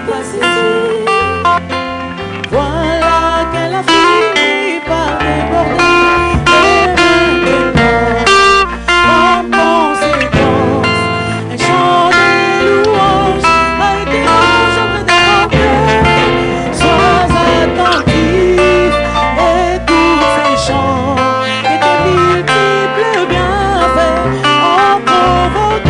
pas cessé. Voilà qu'elle a fini par déborder. Et maintenant, en conséquence, elle chante des louanges avec des anges auprès de ton cœur. Sois attentif et tous ces chants et tes multiples bienfaits en provoquent.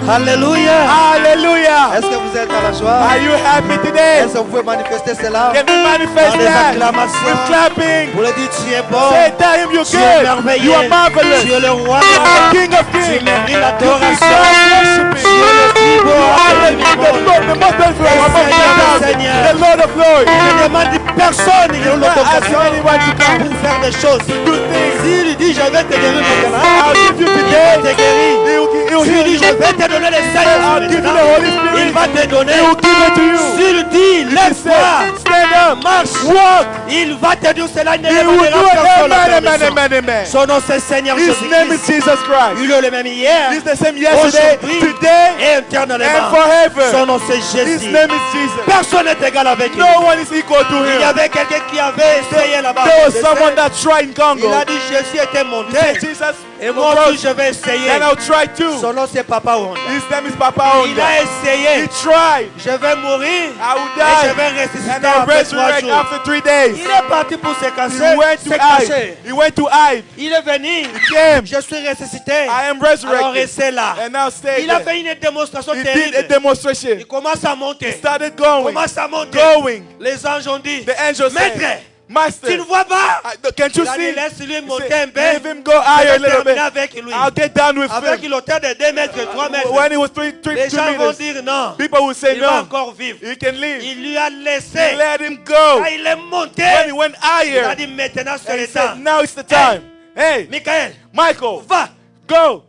Alléluia. Hallelujah. Est-ce que vous êtes à la joie? Are you happy today? Est-ce que vous pouvez manifester cela? Can you manifest Dans des that acclamations. with clapping? Pour le dire, tu es bon. Say, tell him you're Tu es good. merveilleux. You are marvelous. Tu es le roi You de are the rois. King of Tu Kings. mérites You l'adoration. deserve Tu es le worshiping. plus beau You are homme du the monde. most beautiful among the Seigneur. the Lord of Lords. Il ne demande personne qui a You not ask l'autorisation anyone to come pour faire des choses. do things. S'il dit je vais te guérir maintenant, I'll give you il va today. te guérir. He'll S'il heal dit you. je vais te donner les I'll give you the Holy Saint-Esprit, il Spirit. va te donner. He will give it to you. S'il dit He lève-toi, said, stand up. marche. Walk. Il va te dire cela, il ne He le will do demandera it. personne la Amen, amen, permission. amen, amen. Son nom c'est Seigneur His name is Jésus-Christ. Jesus Christ. Il est le même hier, He's the same yesterday, aujourd'hui today, et and éternellement. forever. Son nom c'est His Jésus. name is Jesus. Personne n'est égal avec lui. No one is equal to Il y him. avait quelqu'un qui avait essayé là-bas. There was someone that tried in Congo. Il a dit Jésus était He monté. said, Jesus, Et moi aussi je vais essayer. and I'll try too. Son nom c'est Papa Wanda. His name is Papa Il a Onda. He essayé. tried. Je vais mourir I will et je vais die. ressusciter And I'll après 3 resurrect jours. after 3 days. Il est parti pour se He cacher. went to hide. He went to hide. Il est venu. He came. Je suis ressuscité. I am Alors resurrected. restez là. And now stay Il a there. fait une démonstration He did a terrible. demonstration. Il commence à monter. Started Il going. commence à monter. Going. Les anges ont dit, The angel Maître, said, Master, tu ne vois pas? can't you Il a dit, see? laisse-lui He monter said, un peu. Leave him go higher a Je vais little terminer bit. avec lui. I'll get down with Avec him. une hauteur de 2 mètres, 3 mètres. When he was 2 Les gens vont meters, dire non. people will say Il va no. encore vivre. He can leave. Il lui a He laissé. let him go. Quand il est monté, When he went il a higher, dit maintenant c'est and he le said, temps. now it's the time. Hey, Michael, Michael, va go.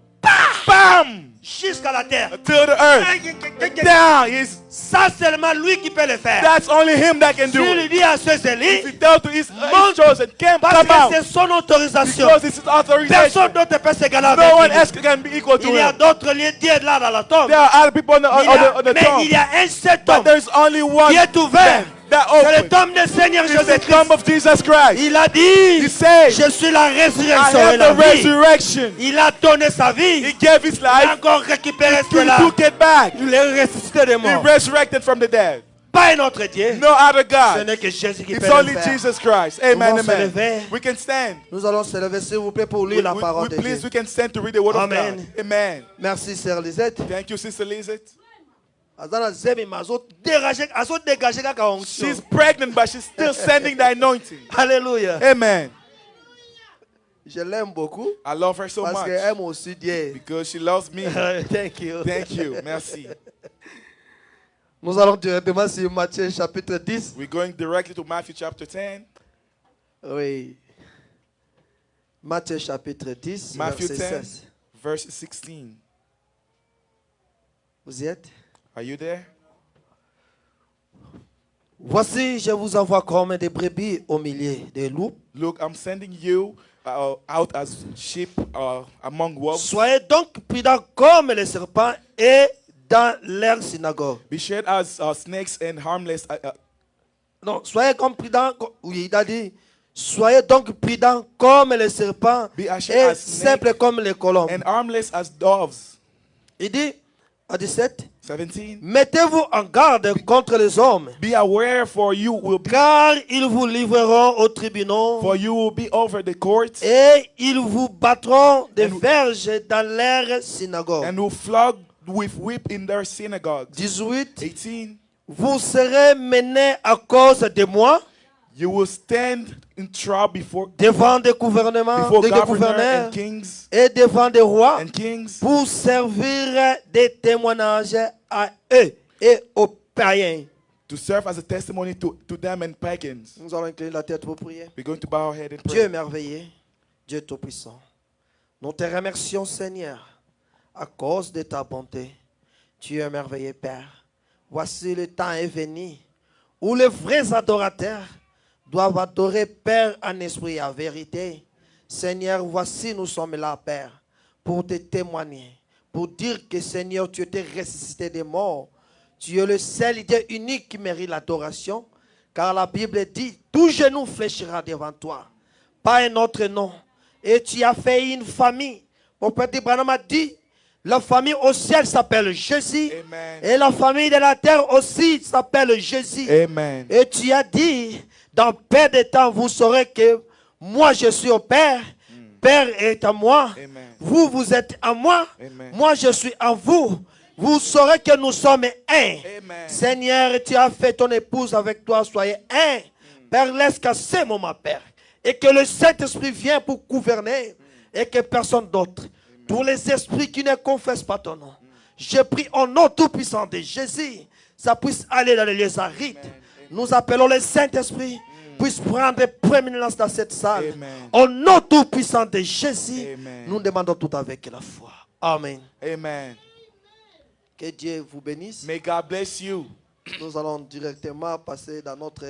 Bam! jusqu'à la terre. To the earth. Down. Ça seulement lui qui peut le faire. That's only him that can Si do lui it. dit à ceux If he élus, tell to his chosen, can't parce come que out. c'est son autorisation. Because it's his authorization. Personne d'autre peut s'égaler No one avec else lui. can be equal to Il y a him. d'autres lieux d'être là dans la tombe. There are other people on the Mais tomb. il y a un seul But tombe there's only one qui est ouvert. that C'est le opened. tombe du Seigneur It's the Jésus-Christ. tomb of Jesus Christ. Il a dit, He said, je suis la I résurrection et am la the vie. resurrection. Il a donné sa vie. He gave his Il a life. encore récupéré He cela. took it back. Il est ressuscité de He mort. resurrected from the dead. Pas un autre Dieu. No other Ce God. n'est que Jésus qui It's peut le only faire. Jesus Christ. Amen, Pouvons se amen. lever. We can stand. Nous allons se lever s'il vous plaît pour lire la parole de Please, Dieu. we can stand to read the word of Amen. God. Amen. Merci, Sœur Lisette. Thank you, Sister Lizette. Azana zemi mazo dégager kaka onction. She's pregnant, but she's still sending the anointing. Alléluia. Amen. Je l'aime beaucoup I love her so parce much qu'elle aime aussi Dieu. because she loves me. Thank you. Thank you. Merci. Nous allons directement sur Matthieu chapitre 10. We're going directly to Matthew chapter 10. Oui. Matthieu chapitre 10, Matthew verset 10, 16. verse 16. Vous y êtes? Are you there? Voici, je vous envoie comme des brebis au milieu des loups. Look, I'm sending you out as sheep among wolves. Soyez donc prudents comme les serpents et dans leur synagogue. Be shed as snakes and harmless. Non, soyez comme prudents. Oui, il a dit. Soyez donc prudents comme les serpents Be assured et as snakes simples comme les colombes. and harmless as doves. Il dit à 17, 17. mettez-vous en garde contre les hommes, Be aware, for you will be car ils vous livreront aux tribunaux over the courts et ils vous battront des And- verges dans leurs synagogues. and will flog with whip in their synagogues. 18, 18. vous serez menés à cause de moi You will stand in trial before devant des gouvernements, des governors gouverneurs and kings et devant des rois and kings pour servir des témoignages à eux et aux païens. to serve as a testimony to them and pagans. Nous allons incliner la tête pour prier. We're going to bow our head and Dieu pray. merveilleux, Dieu tout-puissant, nous te remercions, Seigneur, à cause de ta bonté. Tu es merveilleux, Père. Voici le temps est venu où les vrais adorateurs doivent adorer Père en esprit et en vérité. Seigneur, voici nous sommes là, Père, pour te témoigner, pour dire que, Seigneur, tu étais ressuscité des morts. Tu es le seul Dieu unique qui mérite l'adoration, car la Bible dit, tout genou fléchira devant toi, pas un autre nom. Et tu as fait une famille. Mon Père Branham a dit, la famille au ciel s'appelle Jésus. Amen. Et la famille de la terre aussi s'appelle Jésus. Amen. Et tu as dit, dans peu de temps, vous saurez que moi je suis au Père. Père est à moi. Amen. Vous, vous êtes à moi. Amen. Moi, je suis en vous. Vous saurez que nous sommes un. Amen. Seigneur, tu as fait ton épouse avec toi, soyez un. Père, laisse qu'à ce moment, Père, et que le Saint-Esprit vienne pour gouverner, et que personne d'autre, tous les esprits qui ne confessent pas ton nom, je prie au nom tout-puissant de Jésus, ça puisse aller dans les lieux arides. Nous appelons le Saint-Esprit, puisse prendre prééminence dans cette salle. Amen. Au nom tout-puissant de Jésus, Amen. nous demandons tout avec la foi. Amen. Amen. Que Dieu vous bénisse. May God bless you. Nous allons directement passer dans notre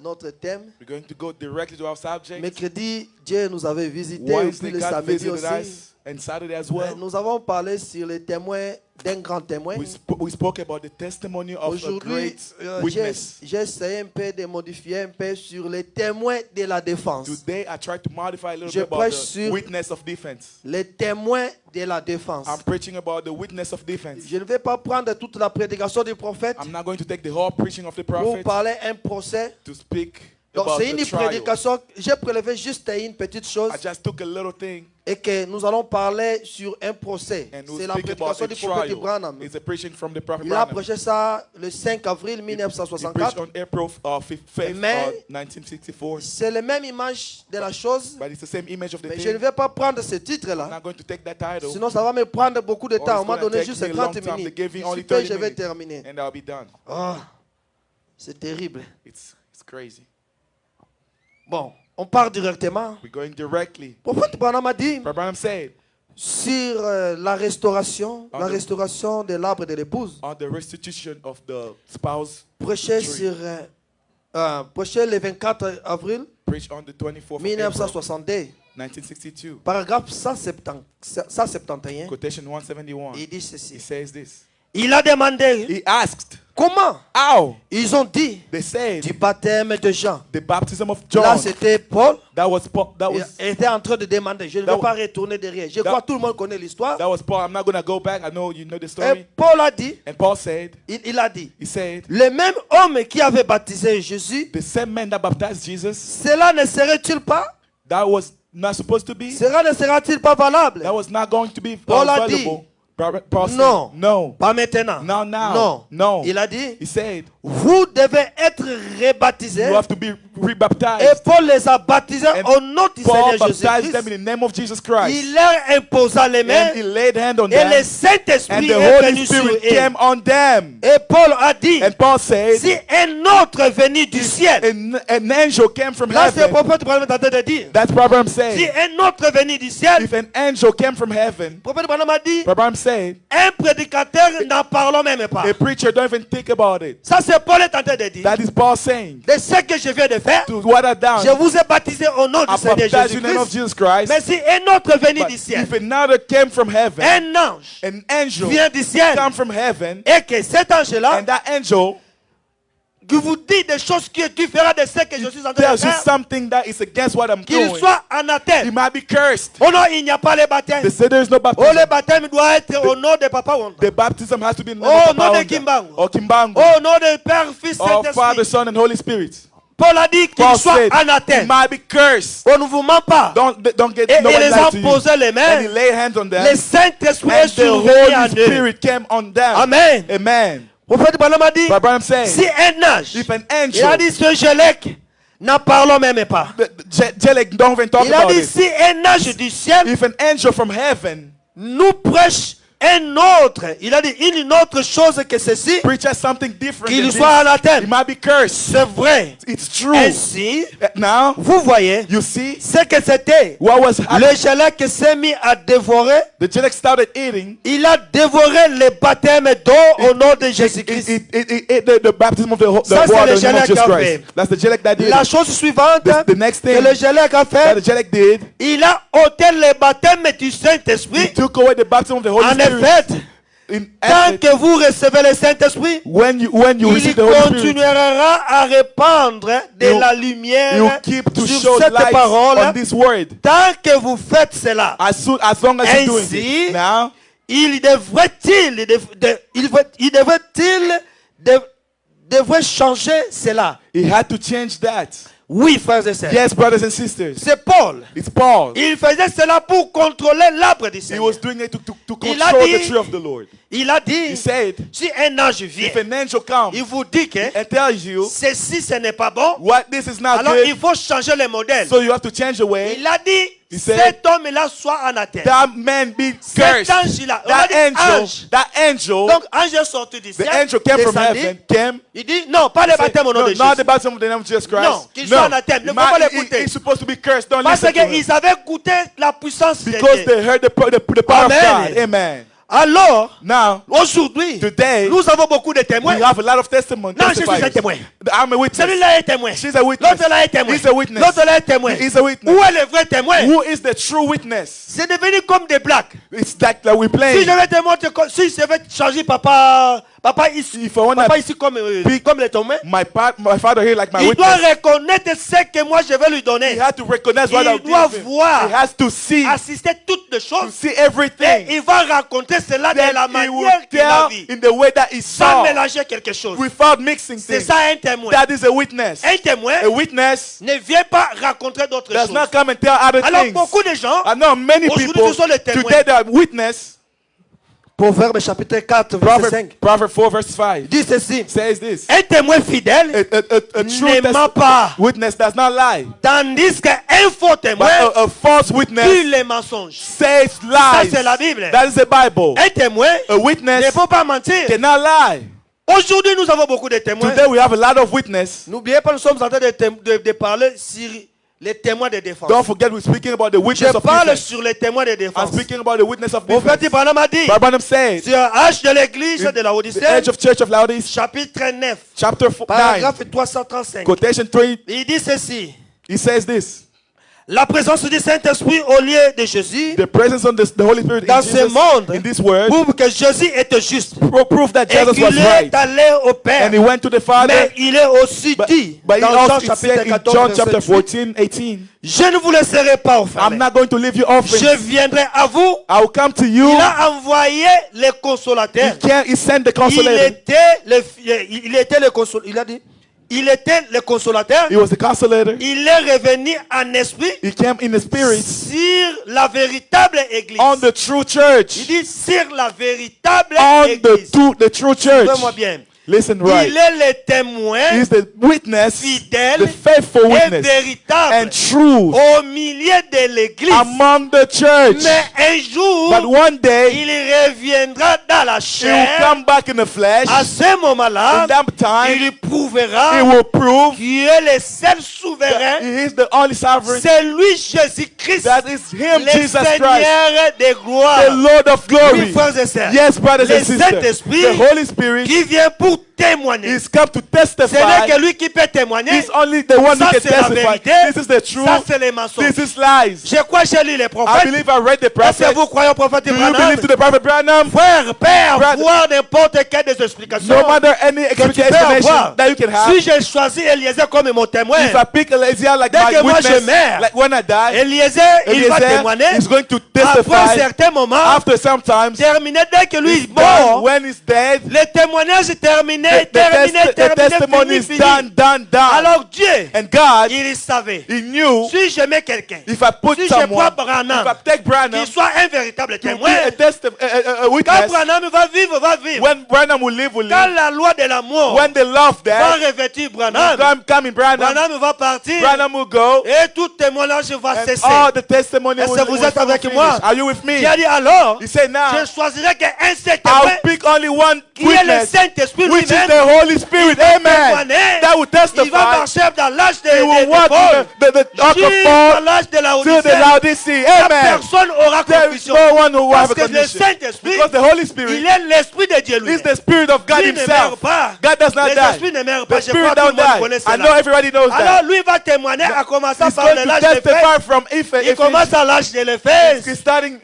notre thème. We're going to go directly to our subject. Mercredi, Dieu nous avait visité, et Wednesday, puis le God samedi visited aussi. us, and Saturday as well. Nous avons parlé sur les témoins d'un grand témoin. We spoke about the testimony of a Aujourd'hui, great j'ai witness. essayé un peu de modifier un peu sur les témoins de la défense. Today, I tried to modify a little Je bit about prêche the sur- witness of defense. Les témoins de la défense. I'm preaching about the witness of defense. Je ne vais pas prendre toute la prédication du prophète I'm not going to take the whole preaching of the pour prophet parler un procès. to speak Donc about c'est une the trial. prédication. J'ai prélevé juste une petite chose I just took a little thing et que nous allons parler sur un procès. and we'll C'est la speak about prédication a du prophète trial. Branham. It's a preaching from the prophet Il a Branham. prêché ça le 5 avril He preached 1964. on April 5th, Mais- 1964. C'est la même image de la chose, But it's the same image of the mais je ne thing. vais pas prendre ce I'm titre-là. not going to take that title. Sinon, ça va me prendre beaucoup de Or temps. it's On m'a gonna donné take juste me a long 30 time. minutes. They gave me only Super, 30 je vais minutes. terminer. And I'll be done. Ah, c'est terrible. It's crazy. Bon, on part directement. We're going directly. Le prophète Branham a dit Prophet Branham said sur la restauration de l'arbre de l'épouse. on the restitution of the spouse, Prêché le 24 avril preached on the 24th of April, 1962, 1962. paragraphe 171. Quotation 171. Il dit He ceci. says this. Il a demandé He asked, comment. how? Ils ont dit They said du baptême de Jean. the baptism of Là, John. c'était Paul. That was Paul. Il était en train de demander. Je ne That vais pas retourner derrière. Je crois que tout le monde connaît l'histoire. That was Paul. I'm not going to go back. I know you know the Et story. Paul a dit, And Paul said, il a dit, he said, le même homme qui avait baptisé Jésus, the same man that baptized Jesus, cela ne serait-il pas, that was not supposed to be, cela ne sera-t-il pas valable? that was not going to be Paul a dit, valuable. Paul said, non, no, pas maintenant. not now, Non. no. Il a dit, He said, vous devez être rebaptisés. you have to be Et rebaptized. Paul les a baptisés And au nom du Paul Seigneur baptized them Jésus-Christ. in the name of Jesus Christ. Il leur imposa les mains And he laid hand on et le them, and Saint-Esprit the est Holy venu sur Spirit eux. came on them. Et Paul a dit, And Paul said, si un autre venu du ciel, an angel came from là c'est le heaven. prophète Branham est en train de dire, That's Branham si said. un autre venu du ciel, If an angel came from heaven, le prophète Branham a dit, Branham said, un prédicateur n'en parlons même pas. a preacher don't even think about it. Ça c'est Paul est en train de dire. That is Paul saying. De ce que je viens de faire, To what I've done, je vous ai baptisé au nom du I Seigneur baptized you in the name of Jésus-Christ. Jesus Christ. Mais si un autre venu But du ciel, if another came from heaven, un ange an angel vient du ciel, come from heaven, et que cet ange-là and that angel qui vous dit des choses qui est différent de ce que je suis en train de tells you faire, something that is against what I'm qu'il doing, soit he anathème. might be cursed. Oh non, il n'y a pas le baptême. They say there is no Oh, baptism. le baptême doit être au nom de Papa Wanda. The baptism has to be in the Oh, name of nom Papa de Wanda, Kimbangu. or Kimbangu, Oh, au nom de Père, Fils, or Father, Saint-Esprit. Son, and Holy Spirit. Paul a dit qu'il Paul soit said, he anathème. might be cursed. On ne vous ment pas. Don't get Et no il one les lie a to you. posé les And he mains. laid hands on them, Le Saint-Esprit est and the survenu en Holy eux. Spirit came on them. Amen. Amen. Le prophète Branham a dit, But Branham said, si un ange, if an il a angel, dit ce Gélec, n'en parlons même pas. Jelek, don't even talk Il a about dit, it. si un ange du ciel If an angel from heaven nous prêche un autre, il a dit une autre chose que ceci, preaches something different, than qu'il this, soit he anathème. might be cursed. C'est vrai. It's true. Ainsi, Now, vous voyez, you see ce que c'était. what was Le happening. Gélec s'est mis à dévorer. The Jelek started eating. Il a dévoré le baptême d'eau au nom de Jésus-Christ. It ate the baptism of the Ça, c'est water le in the name of Jelek Jesus qui a Christ. fait. That's the Jelek that did La it. chose suivante The next que thing le Gélec a that fait, the Jelek did, il a ôté le baptême du he Saint-Esprit. took away the baptism of the Holy En Spirit. effet, In tant effort, que vous recevez le Saint-Esprit, when you il receive the Holy Spirit, continuera à répandre de You- la you lumière keep to sur show cette light parole. on this word. Tant que vous faites cela, As long as you're doing Ainsi, it. Now, il devrait changer cela. he had to change that. Oui, frères et sœurs. Yes, brothers and sisters. C'est Paul. It's Paul. Il faisait cela pour contrôler l'arbre du He Seigneur. was doing it to Il a control dit- the tree of the Lord. Il a He dit, said, si un ange vient, if an angel comes il vous dit que and tells you ceci, ce n'est pas bon, what this is not alors il good, faut changer le modèle. so you have to change the way, Il a dit, He said, cet homme-là soit anathème. that man be Cet cursed. ange-là, on a dit ange. That angel, Donc, ange est sorti du the ciel, angel came from descendu. heaven, came. Il dit, non, pas le Said, baptême au nom no, de not the Jésus. baptism of the name of Jesus Christ. Non, qu'il soit anathème. Ne faut pas l'écouter. He's supposed to be cursed. Don't Parce listen to him. qu'ils avaient goûté la puissance de Because Dieu. they heard the power Amen. of God. Amen. Alors, Now, aujourd'hui, today, nous avons beaucoup de témoins. we have a lot of testimony. Non, je suis un testifiers. témoin. I'm a witness. Celui-là est témoin. She's a witness. L'autre là est témoin. He's a witness. L'autre là est témoin. He's a witness. Où est le vrai témoin? Who is the true witness? C'est devenu comme des blagues. It's that we're Si playing. je vais te montrer, si je vais changer papa ici, If I wanna papa ici comme les témoins, my father here like my il doit witness. reconnaître ce que moi je vais lui He donner. had to recognize what Il I'll doit give him. voir. He has to see, Assister toutes les to choses. see Et everything. il va raconter cela de Then la he will manière qu'il a tell vu. in the way that he Sans saw, mélanger quelque chose. without mixing C'est things. ça un témoin. That is a witness. Un témoin A witness ne vient pas raconter d'autres does choses. not come and tell other Alors things. beaucoup de gens, I know many aujourd'hui, people ce sont les témoins. today they are witness. Proverbe chapitre 4, verset 5, Proverbs 4 verse 5 dit ceci. says this. Un témoin fidèle A true ne ment pas. witness does not lie, Tandis qu'un faux témoin but a false tue witness les mensonges. says lies. c'est la Bible. That is the Bible. Un témoin A ne witness peut pas mentir. cannot lie. Aujourd'hui, nous avons beaucoup de témoins. Today we have a lot of witness. N'oubliez pas, nous sommes en train de parler sur les témoins de défense. Don't forget we're speaking about the Je witness of parle defense. sur les témoins de I'm défense. speaking about the witness of Mon frère defense. Branham a dit, Branham says, sur H de l'église de la the Odyssée, Edge of Church of Laodicea, chapitre 9, chapter 9, paragraphe 335. quotation 3, Il dit ceci. he says this. La présence du Saint-Esprit au lieu de Jésus The presence of the Holy Spirit dans in, ce Jesus, monde in this word prouve que Jésus était juste. prove that Et Jesus qu'il was est right. allé au Père. And he went to the Father. Mais il est aussi But dit he dans Jean also it chapitre said in 14, John verset chapter 18, 14, 18, je ne vous laisserai pas I'm orphelins. not going to leave you orphans. Je viendrai à vous. I will come to you. Il a envoyé les consolateurs. He sent the Il consolator. était le consolateur. Il a dit, il était le consolateur. He was the consolator. Il est revenu en esprit He came in the spirit sur la véritable église. on the true Il church. dit sur la véritable On église. the true church. Écoutez-moi bien. Listen right. Il est le témoin He's the witness, fidèle the faithful et witness, véritable and true au milieu de l'église. among the church. Mais un jour, But one day, il reviendra dans la he will chair. come back in the flesh. À ce moment-là, In that time, il prouvera he will prove qu'il est le seul souverain. he is the only sovereign. C'est lui, Jésus-Christ, That is him, le Jesus Christ, Seigneur de gloire. the Lord of Oui, glory. frères et sœurs. Yes, brothers Le and sisters, Saint-Esprit the Holy Spirit qui vient pour témoigner. is come to Ce n'est testify. que lui qui peut témoigner. He's only the one who Ça, can c'est la testify. vérité. This is the truth. Ça, c'est les mensonges. This is lies. Je crois que j'ai lu les I prophètes. believe I read the Est-ce prophet. que vous croyez au prophète Do you Branham? believe to the prophet Branham? Frère, Père, Brother. voir n'importe quelle des explications No matter any que tu peux explanation avoir. that you can have, Si j'ai choisi Eliezer comme mon témoin, if I pick Eliezer like Dès my que moi je witness, meurs, like when I die, Eliezer, il va Eliezer témoigner. is going to Après un testify certain moment, after sometimes. terminé dès que lui est Done. mort, When he's dead, le témoignage est terminé, the testimony is fini. done. Alors Dieu, And God, il savait. He knew Si je mets quelqu'un, if I put si je someone, prends Branham, if I take Branham qu'il soit un véritable to be témoin, a quand witness, Branham va vivre, when Branham will live, Quand la loi de l'amour when the love va there, revêtir Branham, come in Branham, Branham va partir Branham will go, et tout témoignage va and cesser. all the testimony Est-ce will, que vous will êtes avec finish. moi? Are you with me? Il a dit alors, He said now, je choisirai qu'un seul témoin I'll pick only one qui est le witness, Saint-Esprit which is lui-même. the Holy Spirit. Amen. témoigner. That will Il va testify. marcher dans l'âge He will de walk Paul, the ark of jusqu'à Paul l'âge de la to the Odyssée. Laodicea. Amen. Personne aura There is confusion. no one who will have Parce a que le condition. Saint-Esprit, Because the Holy il Spirit est l'Esprit de Dieu is lui-même. the Spirit of God Lui ne meurt Himself. pas. God does not Les die. esprits ne meurent The pas. Je crois Spirit que tout le don't monde die. connaît I cela. know everybody knows Alors that. lui va témoigner à commencer He's par going le to l'âge d'Éphèse. testify from Il commence à l'âge de l'Éphèse. He's starting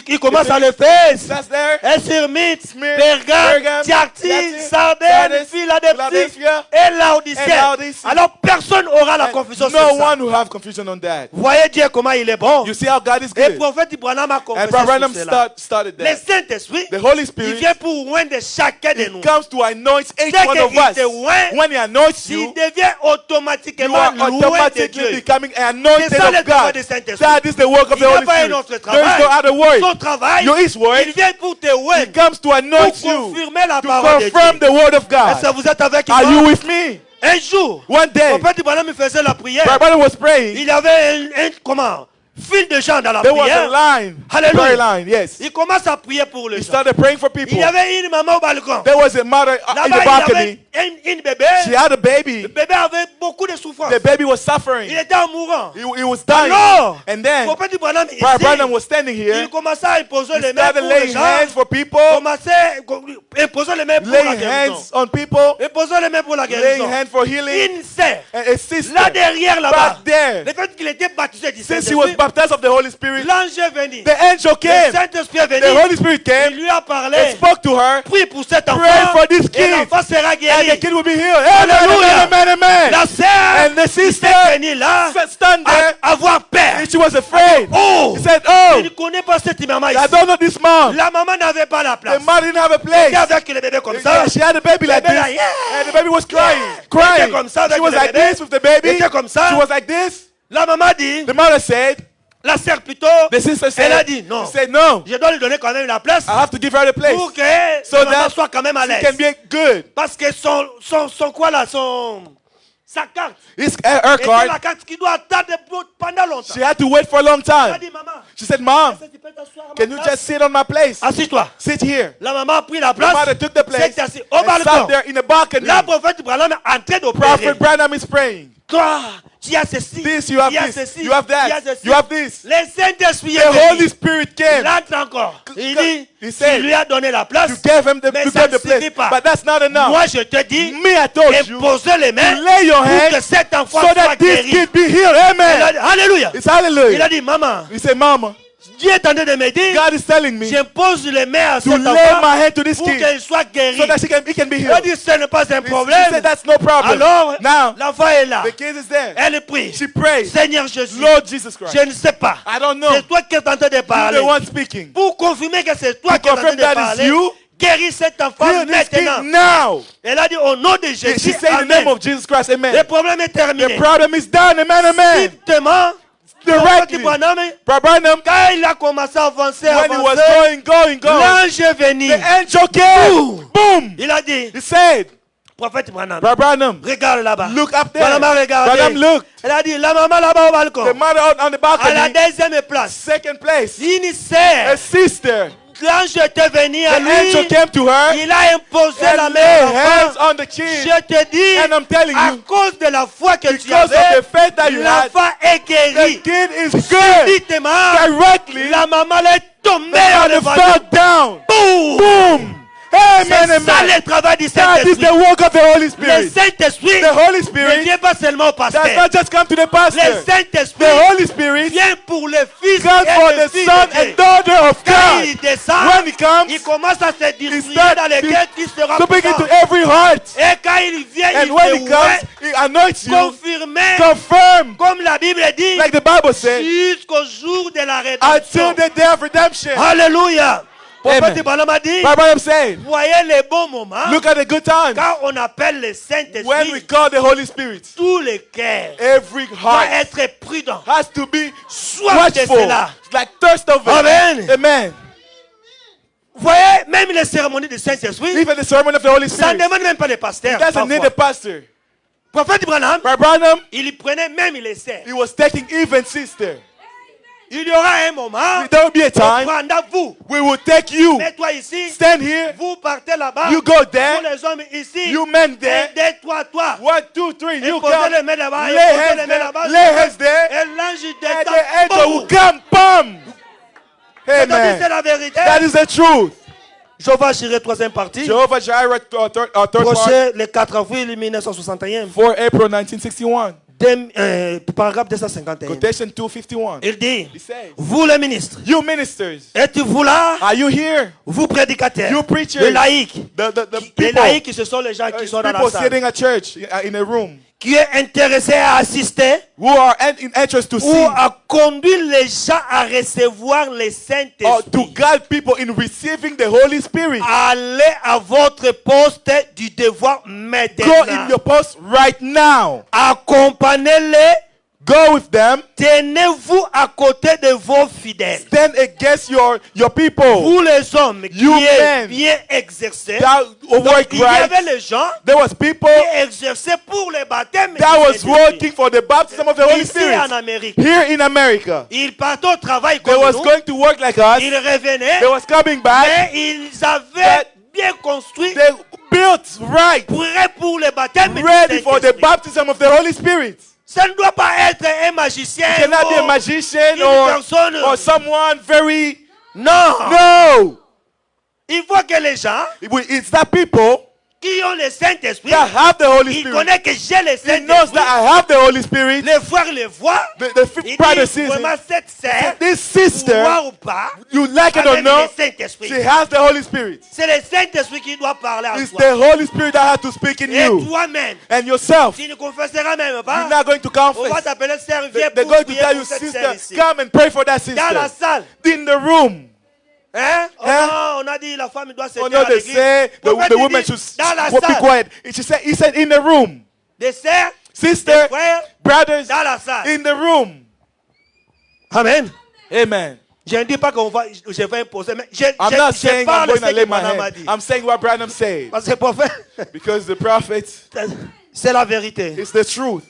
Il commence à l'Éphèse. that's there. Esmyrne, Smyrne, Pergame, Pergame, Thyatire, Thyatire, Sardaigne, Sardis, Philadelphie Philadelphia, et Laodicée. and Laodicea. Alors personne n'aura la And confusion no sur ça. one will have confusion on that. Voyez Dieu comment il est bon. You see how God is Et le good. prophète Branham a And confessé Branham sur cela. started Le that. Saint-Esprit, The Holy il Spirit, vient pour loin de chacun de nous. He comes to anoint each Dès one of qu'il us. te oint, When He anoints il you, devient you automatiquement are loin de automatically Dieu. becoming C'est anointed ça le of travail God. du Saint-Esprit. That is the work of Il the n'y a Holy pas un Spirit. autre There is travail. no other work. Son travail, His work, il vient pour te He oindre, comes to anoint pour you, confirmer la to parole de confirm Dieu. the word of Est-ce que God. vous êtes avec Are you moi? with me? Un jour, One day, le prophète Branham faisait la prière. my brother was praying. Il avait un comment? file de gens dans la There was a prière. line, Hallelujah. prayer line, yes. Il commence à prier pour les He gens. started praying for Il people. y avait une maman au balcon. There was a mother in Là-bas, the il y balcony. avait une bébé. She had a baby. Le bébé avait beaucoup de souffrance. The baby was Il suffering. était en mourant. He was dying. Alors, And then, Prophète Branham ici, Brother Branham was standing il here. commençait à imposer He les mains started pour les laying gens. hands for people, Commençait à imposer les mains pour la laying guérison. hands on people, Imposer les mains pour la laying guérison. hands for healing. Une sœur, And a sister, là derrière là-bas, back there, le fait qu'il était baptisé du since he was Saint-Esprit, baptized of the Holy Spirit, l'ange est venu. the angel Le came. Saint-Esprit est The venu. Holy Spirit Il came lui a and parlé. spoke to her. Prie pour cet enfant. Pray for this Et kid. l'enfant sera And the guéri. kid will be healed. Amen, Hallelujah. amen, amen, La amen. sœur And the sister était venue là stand there. à avoir peur. And she was afraid. Oh, She said, je oh, ne connais pas cette maman I ici. don't know this mom. La maman n'avait pas la place. The mother didn't have a Elle était place. avec le bébé comme ça. She had a baby like baby this. like, yeah. And the baby was crying. Yeah. Elle était comme ça avec She was le like bébé. this with the baby. Elle était comme ça. She was like this. La maman dit, The mother said, la sœur plutôt, the sister elle a said, dit non. she said, no, Je dois lui donner quand même la place I have to give her the place pour que so la maman that soit quand même à she can l'aise. be good. Parce que son quoi là, sa carte. Her Était card, la carte qui doit attendre pendant longtemps. she had to wait for a long Elle a time. dit maman, She said, Mom, est-ce que tu peux t'asseoir à ma can you place? just sit on my place? Assis-toi. Sit here. La maman a pris la The place. mother took the place S'est assise au and sat balcon. there in the balcony. La prophète Branham est en train d'opérer. Prophet Branham is praying. Toi, tu as ceci. This, you have tu as this, ceci. you have tu as that, ceci. you have this. Le Saint-Esprit The est Holy venu. Spirit came. Il entre encore. Il dit, He said, tu lui as donné la place. You gave him the, Mais you ça gave ne the place. suffit pas. But that's not enough. Moi, je te dis, Me, I told you, imposez les mains to lay your pour que hands cet enfant so soit that this guéri. kid be healed. Il a Amen. dit, Alléluia. It's Il a hallelujah. dit, maman, He said, Mama, Dieu est en train de me dire, God is telling me to j'impose les mains à cet lay enfant my hand to this pour kid qu'il soit guéri. so that he can be Il a healed. dit, ce n'est pas un She problème. said, that's no problem. Alors, Now, l'enfant est là. the kid is there. Elle prie. She prayed, Seigneur Jésus, Lord Jesus Christ. je ne sais pas. I don't know. C'est toi qui es en train de You're parler. the one speaking. Pour confirmer que c'est toi To qui es en train confirm de that is parler, you, guéris cet enfant heal this kid maintenant. now. Elle a dit au nom de She Jésus. said in the name Amen. of Jesus Christ, Le amen. problème est terminé. The problem is done, amen, amen. Subitement, Directly. Branham, Brother Branham, quand il a commencé à avancer, when he was avancer, going, l'ange est venu. the angel came. Boom. Il a dit, He said, prophète Branham, Brother Branham, regarde là-bas. look up there. Branham a regardé. Branham looked. Elle a dit, la maman là-bas au balcon, The mother out on the à la balcony, deuxième place, second place. une A sœur, sister. l'ange était venu à The lui, angel came to her il a imposé la and main laid à l'enfant. hands on the kid. Je te dis, And I'm telling à you, cause de la foi que tu because of avais, the faith that you had, l'enfant est the guéri. kid is good. Subitement, Directly, la maman est tombée the en mother devant. fell down. Boum! Boom. Amen, C'est ça amen. le travail du That is Saint-Esprit. the work of the Holy Le Spirit. Saint-Esprit The Holy ne Spirit vient pas seulement au does pasteur. not just come to the Le pastor. Saint-Esprit The Holy Spirit vient pour le Fils comes for et le the Fils son de Dieu. and daughter of Quand God. il descend, When he comes, il commence à se distribuer starts dans lesquels il sera to begin puissant. to every heart. Et quand il vient, And il when he te comes, he anoints you, confirmer, confirm, comme la Bible dit, like the Bible said, jusqu'au jour de la until rédemption. the day of redemption. Alléluia. Amen. Prophète Branham a dit, Brother Branham said, voyez les bons moments look at the good times quand on appelle le when we Saint-Esprit. call the Holy Spirit. Tous les cœurs Every doivent heart être prudents. has to be Soif de watchful, cela. like thirst of it. Amen. Amen. Voyez, même les cérémonies du Saint-Esprit, Even the sermon of the Holy ça ne Spirit demande même pas de pasteur. doesn't need parfois. a pastor. Prophète Branham, Brother Branham, il prenait même les sœurs. he was taking even sister. Il y aura un moment, There will be a time pendant vous, we will take you, mets-toi ici, stand here, vous partez là-bas, you go vous there, les hommes ici, you men un, there, deux, trois, toi, 1, 2, 3, et you posez come, les mains là-bas, et lay posez les hands mains there, là-bas, lay hands there, et l'ange and descend. the angel will Boum. come, boom. C'est Amen. la vérité. That is the truth. Jehovah Jireh, troisième partie. Jehovah Jireh, third part, Prochain, le 4 avril 1961. 4 April 1961. Paragraphe 251. Quotation 251. Il dit, He says, vous les ministres, you ministers, êtes-vous là? are you here? Vous prédicateurs, You preachers, les laïcs. The Les people, laïcs, ce sont les gens qui sont dans la people salle. sitting at church in a room Qui est intéressé à assister who are in interest to ou see à conduire les gens à recevoir le or to Saint-Esprit. guide people in receiving the Holy Spirit. Allez à votre poste du devoir Go in maintenant. your post right now. Accompagnez-les Go with them. Tenez-vous à côté de vos fidèles. Stand against your people. Vous les hommes You qui êtes men bien exercés. that Donc, work il y avait right. les gens There was people qui exerçaient pour le baptême du that was Saint-Esprit. working for the baptism of the Holy Ici Spirit. en Amérique. Here in America, Ils partaient au travail they comme was nous. going to work like us. Ils revenaient. They was coming back. Mais ils avaient bien construit, They built right, prêt pour le baptême du ready for the Saint-Esprit. baptism of the Holy Spirit. Ça ne doit pas être un magicien You cannot be a ou magician une or personne. someone very. Non. No. Il faut que les gens It's that people qui ont le Saint-Esprit, that have the Holy ils Spirit. connaissent que j'ai le He knows Saint-Esprit. that I have the Holy Spirit. Les frères les voient. The fifth Ils brother disent sees vraiment it. cette sœur, This sister, voir ou pas, you like it or avec not, le Saint-Esprit. she has the Holy Spirit. C'est le Saint-Esprit qui doit parler à It's toi. the Holy Spirit that has to speak in Et you. toi-même, And yourself, tu ne confesseras même you're pas. not going to On va confess. t'appeler sœur, viens They're pour going to prier tell you, pour cette sister, sœur ici. come and pray for that Dans la sister. salle. In the room. Hein? Oh Hein? non, on a dit la femme doit se Oh taire no, à they l'église. say Pourquoi the tu woman dis should dans la be salle? quiet. He said in the room. Des sœurs, Sister, des frères, brothers, dans la salle. in the room. Amen. Amen. Je ne dis pas que je vais imposer, mais I'm not saying I'm parle going ce to que lay my Branham a hand. dit. I'm saying what Branham said. Parce que prophète, Because the prophet, c'est la vérité. it's the truth.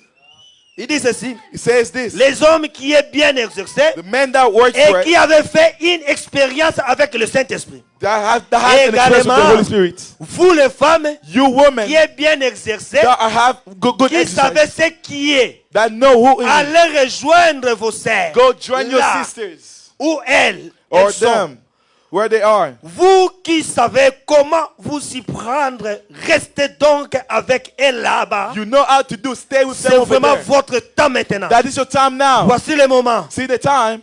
Il dit ceci. He says this. Les hommes qui est bien exercés The men that work for et it, qui avaient fait une expérience avec le Saint-Esprit. that has an experience of the Également, Holy Spirit. vous les femmes You women qui est bien exercés, that have good qui savez exercise, ce qui est, that know who is, allez rejoindre vos sœurs. go join your là sisters où elles or sont. them where they are. Vous qui savez comment vous y prendre, restez donc avec elles là-bas. You know how to do. Stay with C'est them over vraiment there. votre temps maintenant. That is your time now. Voici le moment. See the time.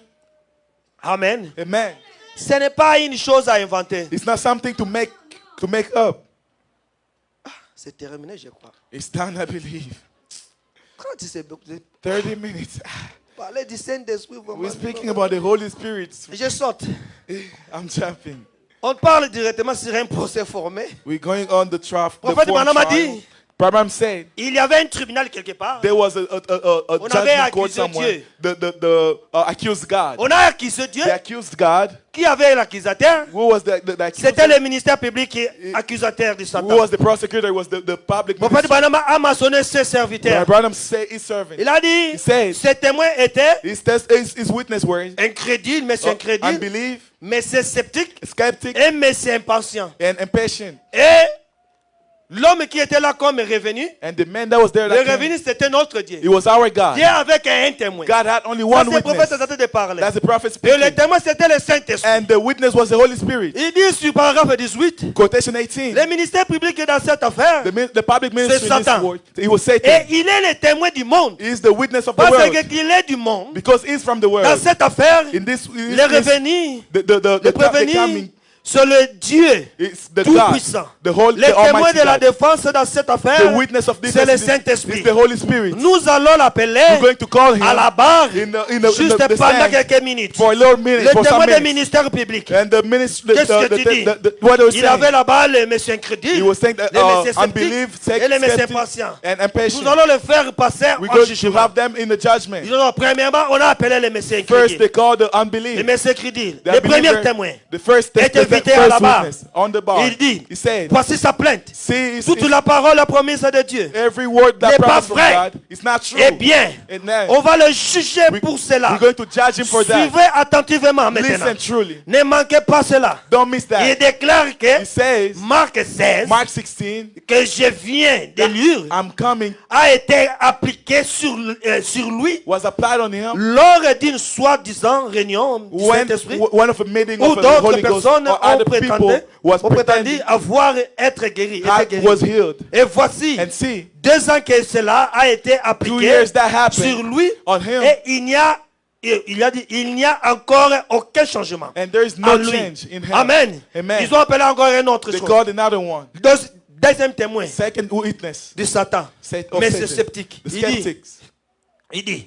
Amen. Amen. Ce n'est pas une chose à inventer. It's not something to make up. C'est terminé, je crois. It's done, I believe. 30 minutes. Parler du Saint-Esprit. We're speaking about the Holy Spirit. Je saute. I'm jumping. On parle directement sur un procès formé. We're going on the trial. Prophète Branham a dit, Branham said il y avait un tribunal quelque part. there was a On avait judgment court accusé somewhere. Dieu. The accused God. On a accusé Dieu. They accused God. Qui avait l'accusateur? Who was the C'était accuser? le ministère public accusateur du Who Satan. was the prosecutor? It was the public Prophète minister. Branham a mentionné ses serviteurs. Branham said his servant. Il a dit, He said, ces témoins étaient his witness were incrédules, mais c'est incrédule, unbelief, mais c'est sceptique, skeptic, et mais c'est impatient. and impatient. Et l'homme qui était là comme revenu, And the man that was there, le that came, revenu c'était notre Dieu. it was our God. Dieu avec un témoin. God had only Ça, one c'est le prophète witness. en train de parler. That's the prophet Et le speaking. témoin c'était le Saint-Esprit. And the witness was the Holy Spirit. Il dit sur paragraphe 18, Quotation 18. le ministère public est dans cette affaire. The public ministry in this Satan. word, it was Satan. Et il est le témoin du monde. He is the witness of the Parce world. qu'il est du monde. Because he's from the Dans world. cette affaire, In this, le revenu, the le prévenu, coming c'est le Dieu is the God, Tout-Puissant. the whole, Le the témoin Almighty de la God. défense dans cette The affaire, witness of this c'est le is Saint-Esprit. the Holy Spirit. Nous allons l'appeler We're going to call him à la barre juste the pendant stand quelques minutes. for a little minute, Le for témoin some des minutes. ministères publics. And the ministry, Qu'est-ce que tu dis? what they were Il saying, avait là-bas les messieurs incrédules, he was saying that les messieurs unbelief, sceptiques et les messieurs skeptic, impatients. and Nous impatient. allons le faire passer We're en going to jugement. have them in the judgment. Premièrement, on a appelé les messieurs First, they incrédules. call the Les unbelief. messieurs incrédules, The les premiers unbeliever, témoins. the first est invité à la barre. witness on the bar. Il dit, He said, voici sa plainte. see, Toute la parole, la promesse de Dieu every word n'est that pas promised from vrai. God is not true. Eh bien, And then on va le juger pour cela. we're going to judge him for that. Suivez attentivement maintenant. Listen truly. Ne manquez pas cela. Don't miss Il that. déclare que He says, Marc 16, Mark 16, que je viens de lire, I'm coming, a été appliqué sur lui was applied on him lors d'une soi-disant réunion du when Saint-Esprit, one of the meeting où of the d'autres Holy Ghost personnes or ont other people was prétendu pretending avoir être guéri. was healed. Et voici, And see, 2 ans que cela a été 2 appliqué years that happened sur lui, on him, et il n'y a encore aucun changement and there is en no lui. change in him. Amen. Amen. Ils ont appelé encore un autre They chose. called another one, Deuxième témoin second witness, de Satan. of Mais c'est Satan, sceptique. the Il dit, skeptics.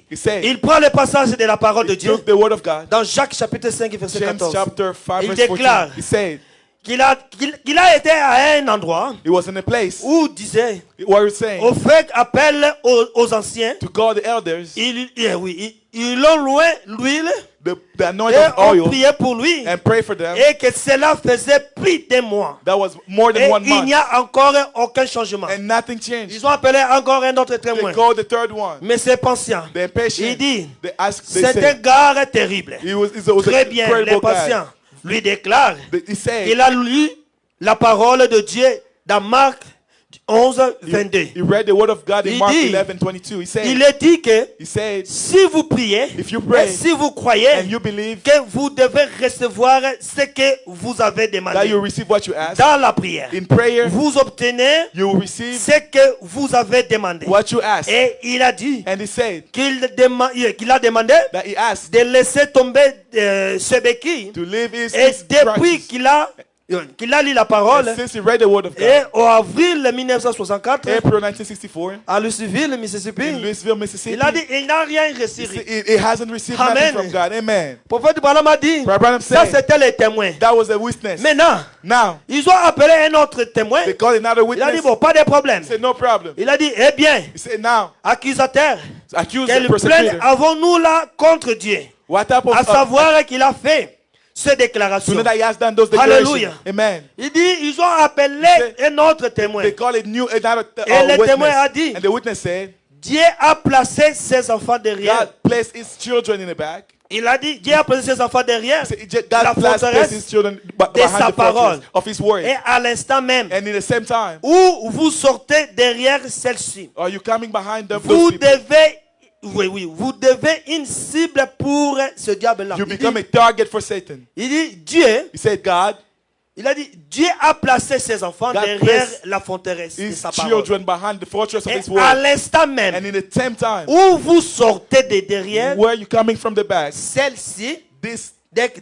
He said, il prend le passage de la parole de he Dieu took the word of God, dans Jacques chapitre 5 verset James 14. chapter 5 Il verse 14. déclare, He said, qu'il a été à un endroit He was in a place où il disait, where he's saying au fait, appelle aux anciens, to call the elders, ils ont loué l'huile the et anointing ont oil, prié pour lui and pray for them. et que cela faisait plus d'un mois. That was more than Et 1 il month. n'y a encore aucun changement. And nothing changed. Ils ont appelé encore un autre témoin. They called the third one. Mais c'est patient. The impatient. Il dit, They c'est un said, gars terrible. it was Très an bien, les incredible guy. patients lui déclarent He said, qu'il a lu la parole de Dieu dans Marc 11, 22. he read the word of God in Il Mark dit, 11:22. Il est dit que He said, si vous priez if you pray et si vous croyez and you believe que vous devez recevoir ce que vous avez that demandé you receive what you ask, dans la prière, in prayer vous obtenez you will receive ce que vous avez demandé. what you ask. Et il a dit And he said qu'il a demandé that he asked de laisser tomber ce béquille. to leave his Et depuis crutches. qu'il a lu la parole, And since he read the word of et God, au avril 1964, April 1964, à Louisville, Mississippi, in Louisville, Mississippi, il a dit il n'a rien reçu. it hasn't received Amen. nothing from God. Amen. Le prophète Branham a dit, Brother Branham ça said c'était les témoins. that was a witness. Maintenant, Now, ils ont appelé un autre témoin. they called another Il a dit, witness. bon, pas de problème. He said, no problem. Il a dit, eh bien, He said, now, accusateur, accuse quelle the plainte persecutor. avons-nous là contre Dieu? What type of À savoir qu'il a fait ces to déclarations. know that he has done those declarations. Hallelujah. Amen. Il dit, ils ont appelé un autre témoin. They call it another Et le témoin a dit, witness. And the witness said, Dieu a placé ses enfants derrière. God placed his children in the back. Il a dit, Dieu a placé ses enfants derrière la God placed forteresse his children de behind sa the parole. fortress of his word. Et à l'instant même And in the same time, où vous sortez derrière celle-ci, are you coming behind them? vous Those people? devez, vous devez une cible pour ce diable-là. You become a target for Satan. Il dit, Dieu, He said, God, il a dit, Dieu a placé ses enfants God derrière placed la forteresse de his sa parole. children behind the fortress of Et his à word. l'instant And même in the same time, où vous sortez de derrière where you coming from the back, celle-ci, this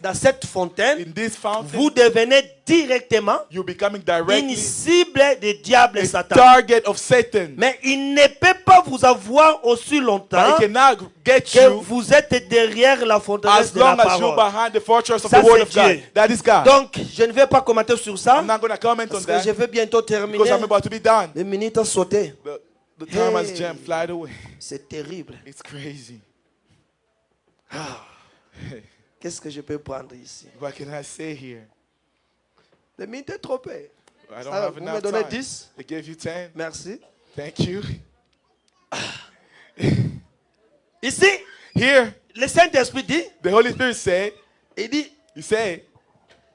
dans cette fontaine, in this fountain, vous devenez directement you're becoming une directly cible du diable et a Satan. target of Satan. Mais il ne peut pas vous avoir aussi longtemps But he cannot get que you vous êtes derrière la forteresse as de la long as you're parole. behind the fortress of Ça, the word c'est of God. Dieu. That is God. Donc, je ne vais pas commenter sur ça I'm not going to comment on parce que that je vais bientôt terminer. because I'm about to be done. Les minutes ont sauté. The time has Hey. jammed, flied away. C'est terrible. It's crazy. Qu'est-ce que je peux prendre ici? What can I say here? Les minutes sont trop peu. I don't Alors, have vous me enough donnez time. 10. They gave you 10. Merci. Thank you. Ici, Here, le Saint-Esprit dit, the Holy Spirit said, il dit, he said,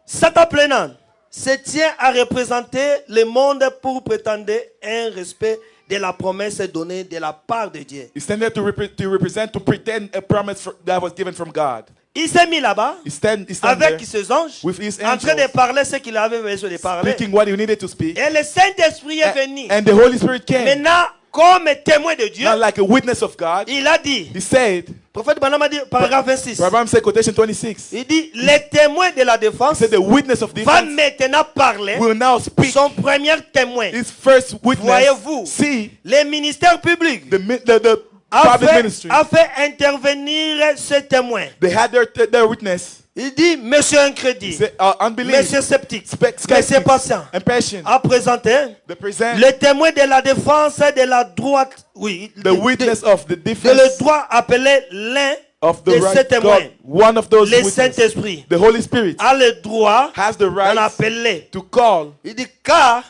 Satan plénant se tient à représenter le monde pour prétendre un respect de la promesse donnée de la part de Dieu. he stand there to represent, to pretend a promise that was given from God. Il s'est mis là-bas He stand avec there ses anges with his en train de angels, parler ce qu'il avait besoin de parler. speaking what he needed to speak. Et le Saint-Esprit est venu. And the Holy Spirit came. Maintenant, comme témoin de Dieu, Not like a witness of God. il a dit, He said, le prophète Branham a dit, paragraphe 26, Abraham said, quotation 26. il dit, les témoins de la He défense said, the witness of va defense maintenant parler, will now speak. son premier témoin. His first witness. Voyez-vous, See, les ministères publics the a public ministry. fait intervenir ce témoin. They had their witness. Il dit, monsieur incrédit, Say, unbelief, monsieur sceptique, skeptics, monsieur patient, and passion. a présenté The present, le témoin de la défense de la droite, oui, the witness of the de le defense droit appelé l'un of the de ces right témoins. God. One of those Le witnesses, Saint-Esprit the Holy Spirit, a le droit has the d'en right appeler. to call Il dit, car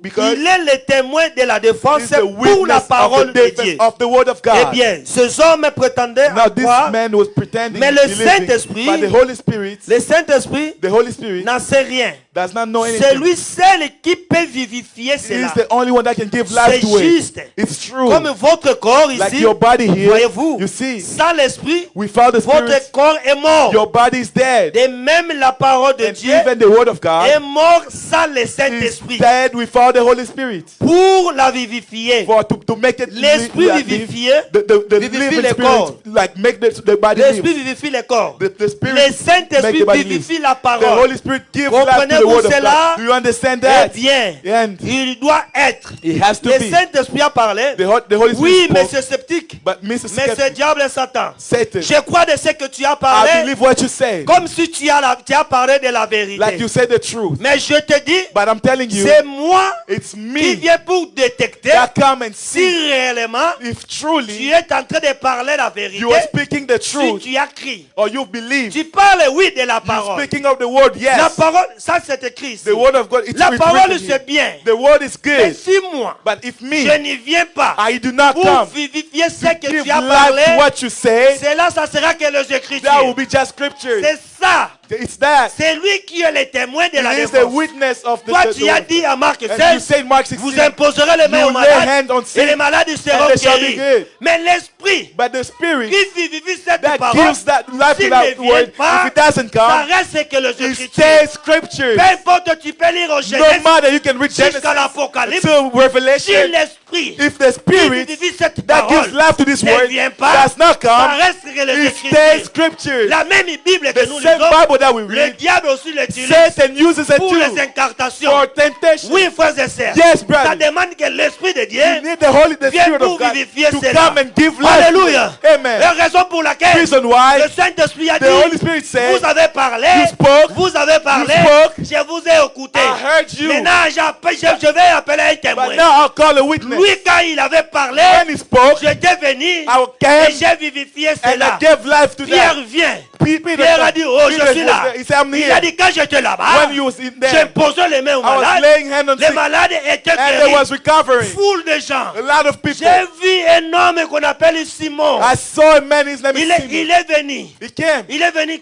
because il est le témoin de la défense he's the pour la witness parole of the de defense Dieu. of the word of Eh God. bien, ces hommes prétendaient Now à this croire, man was pretending, mais le believing, Saint-Esprit, but the Holy Spirit, le Saint-Esprit the Holy Spirit n'en sait rien. does not know C'est anything. lui seul qui peut vivifier He cela. is the only one that can give life C'est to it. juste. It's true. Comme votre corps Like ici, your body here, voyez-vous, you see, sans l'esprit, without the Spirit, votre corps est mort. your body is dead. Et même la parole de And Dieu even the word of est God mort sans le is Saint-Esprit. dead without the Holy Spirit. Pour la vivifier, For to make it l'esprit live, vivifié, the vivifie living les spirit, corps. like make the body l'esprit live. vivifie les corps. The Spirit Le make Saint-Esprit the body vivifie live. la The parole. Holy Spirit gives life to the the word of cela? God. Do you understand Eh that? bien, And il doit être. it has to Le be. Saint-Esprit a parlé. The Holy Oui, Spirit mais spoke, c'est sceptique. but Mr. Mais c'est Skeptic, diable et Satan. Satan, Je crois de ce que tu as I parlé, believe what you say, comme si tu as parlé de la vérité. like you say the truth. Mais je te dis, But I'm telling you, c'est moi it's qui me viens pour détecter that come and si see réellement if tu truly es en train de parler la vérité, you are speaking the si truth tu as crié. or you believe. Tu parles, oui, de la You're parole. speaking of the word, La yes. parole, ça c'est écrit ici. The word of God, it's La parole written here. c'est bien. The word is Mais good. si moi, But if me, je n'y viens pas I do not pour come vivifier ce to que give tu as life parlé, to what you say, cela, ça sera que les that will Écritures. be just scripture. C'est ça. It's that. C'est lui qui est le témoin de la It is the défense. witness of the Toi, tu as word. dit à Marc And you 16, say in Mark vous 16, imposerez les mains you aux lay malades hands on et sick, les malades seront and they shall be guéris. healed. Mais l'esprit but the Spirit qui vivifie cette that parole, gives that life to s'il that ne vient word, pas, if it doesn't ça come, reste que les it Écritures. stays scripture. Peu importe, tu peux lire au No Genèse matter, you can read Genesis jusqu'à l'Apocalypse. to Si Revelation. l'esprit If the qui Spirit vivifie cette that parole gives life to this ne word vient pas, does not ça come, reste que les it stays Écritures. scripture. La même Bible que The nous same lisons, Bible that we le read, diable aussi l'utilise Satan uses it pour too les incartations. for temptation. Oui, frères et sœurs. Yes, brother. Ça demande que l'Esprit de Dieu You need the vienne Spirit pour of God vivifier to cela. come and give life. Alléluia. Amen. La raison pour laquelle Reason why le Saint-Esprit a the Holy dit, Spirit said, vous avez parlé, you spoke, vous avez parlé, spoke, je vous ai écouté. I heard you. Maintenant, je vais appeler un témoin. But now I'll call a witness. Lui, quand il avait parlé, When he spoke, j'étais venu I et came j'ai vivifié and I cela. gave life to Pierre that. vient. Peter Pierre a dit, oh, je suis là. He said, I'm Il a here. dit, quand j'étais là-bas, When you was in there, j'ai posé les mains aux I was malades. laying hands on Les sick, malades étaient and they guéris. was recovering. Foule de gens. A lot of people. J'ai vu un homme qu'on appelle Simon. I saw a man, his name is Il Simon. est venu. He came. Il est venu.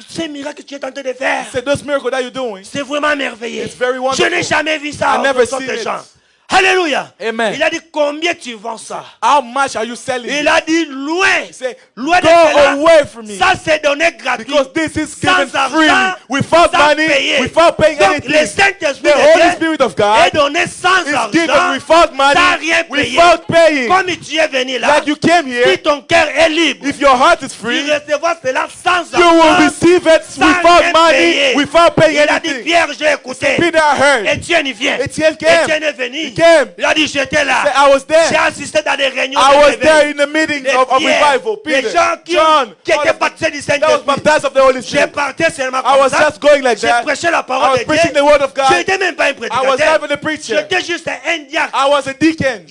Ces miracles que tu es en train de faire, He said, those miracles that you're doing, c'est vraiment merveilleux. it's very Je wonderful. n'ai jamais vu ça I never aux autres seen it. gens. Alléluia. Amen. Il a dit, combien tu vends ça? How much are you selling? Il a dit, loin. He said, Loin de go cela. away from me. Ça, c'est donné gratuit. Because this is Sans given argent, freely, without sans money, payer. without paying Donc, le anything. Saint-Esprit The de Holy Dieu Spirit of est God donné sans is given argent, without sans money, rien payer. without paying. Comme tu es venu là, Like you came si here, ton cœur est libre, if your heart is tu free, recevras cela sans you will argent. receive it sans without rien money, payer. without paying Il a dit, anything. Pierre, j'ai écouté. Peter heard. Étienne, il vient. Etienne came. Étienne est venu. He came. Il a dit, j'étais là. Said, I was J'ai there. assisté dans des réunions I de was réveil. there in the meeting Les of Pierre, revival. les Peter, gens qui John, étaient all of them, baptisés du that was Saint-Esprit. baptized of the Holy J'ai Spirit. parté seulement I comme was ça. just going like J'ai that. prêché la I parole was de preaching the Dieu. word of Je God. n'étais même pas un I was prédicateur. not even a preacher. J'étais juste un diacre. I was a deacon.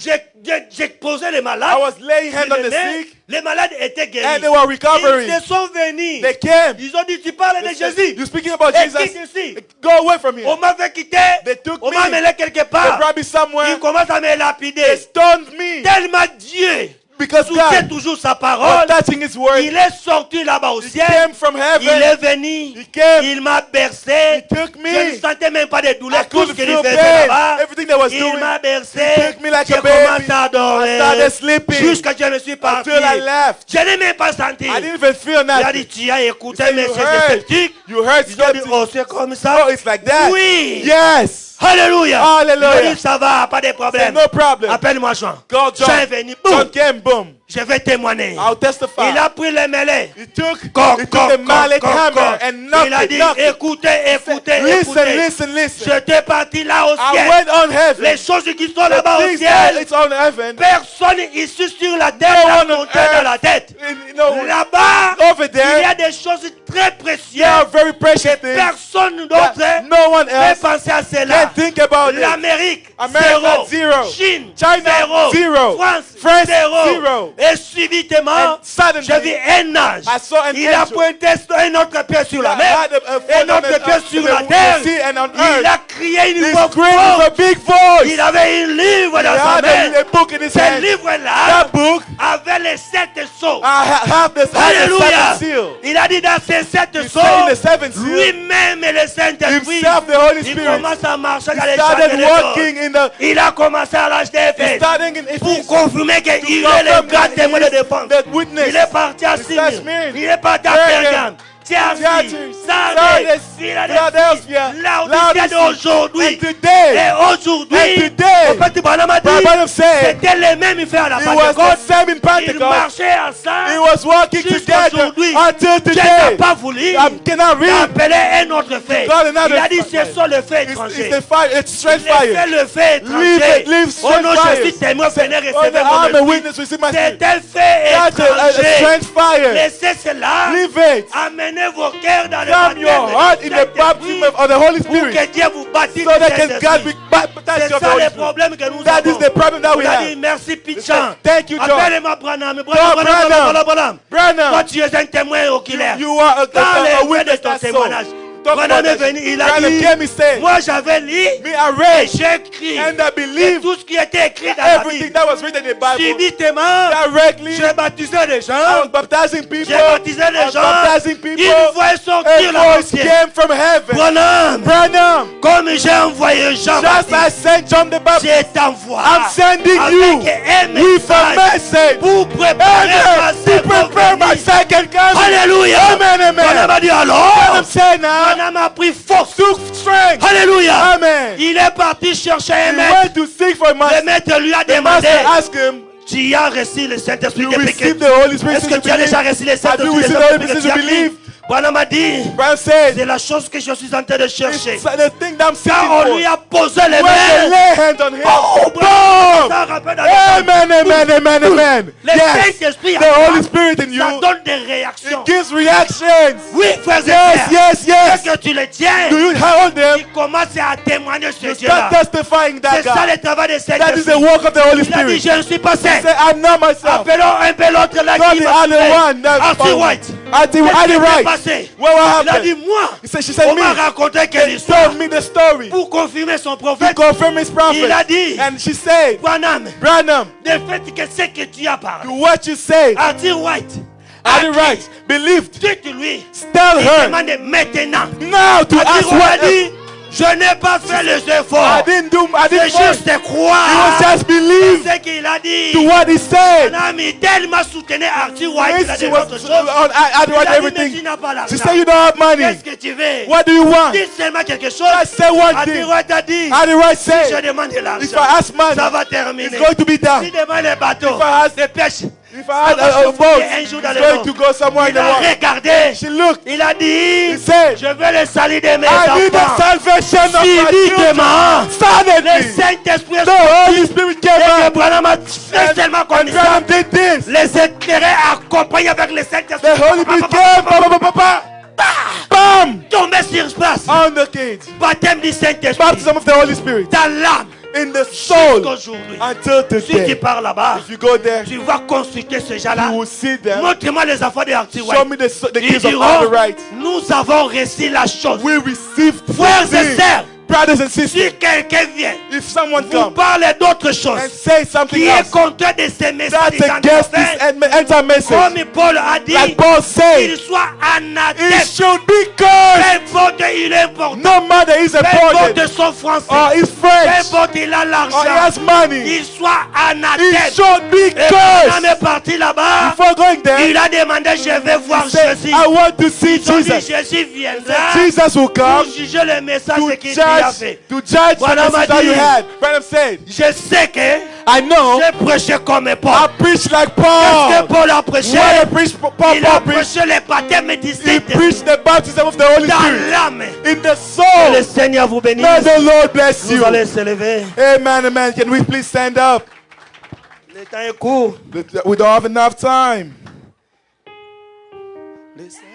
J'ai posé les malades. I was laying hands sur on les the mains. sick, Les malades étaient guéris. and they were recovering. Ils se sont venus. They came. Ils ont dit, tu parles de They said, Jésus. you're speaking about Et Jesus. quitte ici. Go away from here. On m'a fait quitter. They took On me. m'a amené quelque They part. brought me somewhere. Ils commencent à me They lapider. stoned me Tellement Dieu because soutient God toujours sa was parole. touching His word. Il est sorti là-bas au He ciel. came from Il heaven. est venu. He came. Il m'a bercé. He took Je ne me. sentais même pas de I douleur. Tout ce couldn't qu'il feel faisait pain. là-bas. Everything that was Il doing. m'a bercé. He took me like J'ai a baby. commencé à I dormir. started sleeping Jusqu'à ce que je me suis parti. until I left. Je n'ai même pas senti. I didn't even feel Il a dit, nothing. tu as écouté, said, mais you c'est heard. sceptique. You heard Ils ont dit, skeptic. oh, c'est comme ça. Oh, it's like that. Oui. Yes. Alléluia. Hallelujah. Il a dit, ça va, pas de Say, problème. no problem. Appelle-moi Jean. Call Jean est John. venu. John Boum. came, boom. Je vais témoigner. I'll testify. Il a pris les mêlées. He took Coq, the mallet hammer and knocked Il a it. dit, knocked it. écoutez, écoutez, Listen, écoutez. listen, listen. J'étais parti là au I ciel. went on heaven. Les choses qui sont The là-bas au things that ciel. it's on heaven. Personne ici sur la terre No n'a one on monté dans la earth. tête. You know, Là-bas, over il y a there, des choses très there are précieuses. very precious things Personne that d'autre no one peut else penser à cela. can think about it. L'Amérique, America, zero. Chine, China, zero. France, France, zéro. zero. Et subitement, And suddenly, j'ai vu un ange. I saw an Il a angel. pointé un autre pied sur la that mer, had a un foot on autre pied sur la the terre. sea and on Il earth. a crié une He voix screamed with a forte. big voice. Il avait un livre He dans sa had main. a book in his Ce hand. livre-là That book, avait les 7 sceaux. I have this Alléluia. seven seal. Il a dit dans ces 7 He sceaux, said in the seventh seal, lui-même et le Saint-Esprit, himself, the Holy il Spirit, commence à marcher he dans les started champs de walking l'école. in the, Il a commencé à lâcher des he fêtes starting in pour Ephesus. confirmer qu'il To est le confirm grand that témoin he de is défense. the witness. Il est parti à He's Smyrne. Smyrne. Il est parti à Pergamum. Pergame. Thyatire, Thyatire, Sardis, Sardis, Philadelphie, Philadelphia, Laodicée d'aujourd'hui. And today, Et aujourd'hui, And today, au Petit Banama dit, Branham said c'était les mêmes frères à la it was the Pentecôte. same in Ils Pentecost. marchaient He ensemble. was walking Jusqu'à together aujourd'hui. until Dieu n'a today. pas voulu I cannot read. d'appeler un autre fait. God another Il a dit fire. ce sont les faits It's étrangers. the fire. It's strange Les faits, fire. le fait Leave étranger. it. Leave Oh strange non, je suis fire. témoin, venez Oh, recevoir mon I'm a esprit. witness. Receive my spirit. C'est un fait That's a étranger. strange fire. Laissez cela. Leave it. Amenez vos cœurs dans le Come your baptême heart du in the baptism Saint-Esprit of the Holy pour Spirit, que Dieu vous baptise so du that can God Saint-Esprit. be baptized C'est of the ça Holy le Spirit. problème que nous That avons. is the problem that we On a have. dit merci Pitchan. Thank you, John. Appelle-moi Branham. Branham. Branham. Branham, Toi, tu es un témoin oculaire. you are a Dans les mots de witness ton that's so. témoignage. Talk Branham about est that. venu, il a Branham dit, came, he said, moi j'avais lu me I et read j'ai écrit and I que believe tout ce qui était écrit dans la everything Bible. that was written in the Bible Subitement, directly. j'ai baptisé les I gens. was baptizing people. J'ai baptisé I les was gens. baptizing people. Une voix sortir A la voice ciel. came from heaven. Branham, Branham, comme j'ai envoyé Jean just as I Baptiste, sent John the Baptist, j'ai t'envoyé I'm sending you avec un with a message message. pour préparer ma Amen. To prepare my seconde second coming. Alléluia. Amen, Branham amen. a dit alors, Branham said now, Branham a pris force. took strength. Alléluia. Amen. Il est parti chercher un He maître. went to seek for a Le master. maître lui a The master demandé, asked him, tu as reçu le Saint-Esprit you depuis que... received the Holy Spirit Est-ce since que you tu as déjà believed? reçu le Have you Saint-Esprit received the Holy depuis Spirit que since tu you as believed? cru? Branham a dit, Branham said, c'est la chose que je suis en train de it's chercher. the thing that I'm seeking Quand on lui for. a posé les When they mains, lay hands on him, oh, boom! ça rappelle dans le Amen, amen, amen, amen. Le Yes, Saint-Esprit, the Holy Spirit in ça you, donne des réactions. it gives reactions. Oui, frères et Yes, sœurs. yes, yes. Dès que tu les tiens, Do you hold them? il commence à témoigner ce You Dieu-là. start testifying that C'est ça God. le travail de That is the Saint-Esprit. work of the Holy Il a dit, Spirit. je ne suis pas saint. Say, I'm not myself. Appelons un peu l'autre là Not qui the m'a other suivi. one. That Arthur White. Adi Qu'est-ce qui s'est right. passé? Well, what Il a dit, happened? moi, She said, on m'a me. raconté quelle They histoire told me the story pour confirmer son to prophète. confirm his prophet. Il a dit, And she said, Branham, Branham, de fait que ce que tu as parlé, to what you say, Arthur White, Adi right, believed. dites-lui, Tell il her demande maintenant. now to ask Arthur what a dit, je n'ai pas fait les I efforts. didn't C'est force. juste He was croire. just believe C'est ce qu'il a to dit. what he said. Branham, il tellement soutenait Arthur White, il a She dit was autre chose. on I Il a dit, mais everything. tu n'as pas She l'argent. said you don't have money. Qu'est-ce que tu veux? What do you want? Dis seulement quelque chose. Just say one Arthur thing. White a dit, Adi right je said, demande de if l'argent. I ask money, Ça va terminer. it's going to be done. Si demande les bateaux If I ask- de pêche, If I had ça va a se boat, fouiller un jour it's dans le going monde. to go somewhere in Il the a water. regardé. She looked. Il a dit, He said, je veux le salut de mes I need the enfants. salvation of my children. Subitement, le Suddenly, Saint-Esprit est the Holy sorti. Spirit Et came que out. Branham a fait tellement And comme ça. Branham did this. Les intérêts accompagnés avec le Saint-Esprit. The Holy Spirit came. Pa, pa, pa, pa, pa. Bam! Tombé sur place. On the kids. Baptême du Saint-Esprit. Baptism of the Holy Spirit. Dans l'âme. In the soul. Jusqu'aujourd'hui. Until Si tu today. pars là-bas, If you go there, tu vas consulter ce gens-là. you will see them. Montre-moi les enfants de Arthur Show White. me the Ils kids of diront, all the right. nous avons reçu la chose. We received Frères et something. sœurs, Brothers and sisters, si quelqu'un vient, if someone vous comes parle d'autre chose and say something qui est else contraire de ces messages that's against this anti-message, comme Paul a dit, like Paul said, qu'il soit anathème. it should be Peu cursed. importe il est important, No matter he's peu importe important son français, or he's peu French importe il a or he l'argent, has money, il soit it anathème. should be Et quand on cursed. est parti là-bas, Before going there, il a demandé, je vais voir he said, Jésus. I want to see Ils ont dit, Jesus. Jésus viendra Jesus will come pour juger le message to qu'il a judge, fait. to judge the Branham message a that you dit, had. Branham said, Je sais que I know j'ai prêché comme I Paul. preach like Qu'est-ce que Paul. Paul a prêché? What I preach, Paul Il a preached. prêché le baptême du He Saint-Esprit preached the baptism of the Holy dans Spirit l'âme. in the Que soul. le Seigneur vous bénisse. May the Lord bless Vous you. allez se lever. Amen, amen. Can we please stand up? Le temps est court. We don't have enough time. Le Seigneur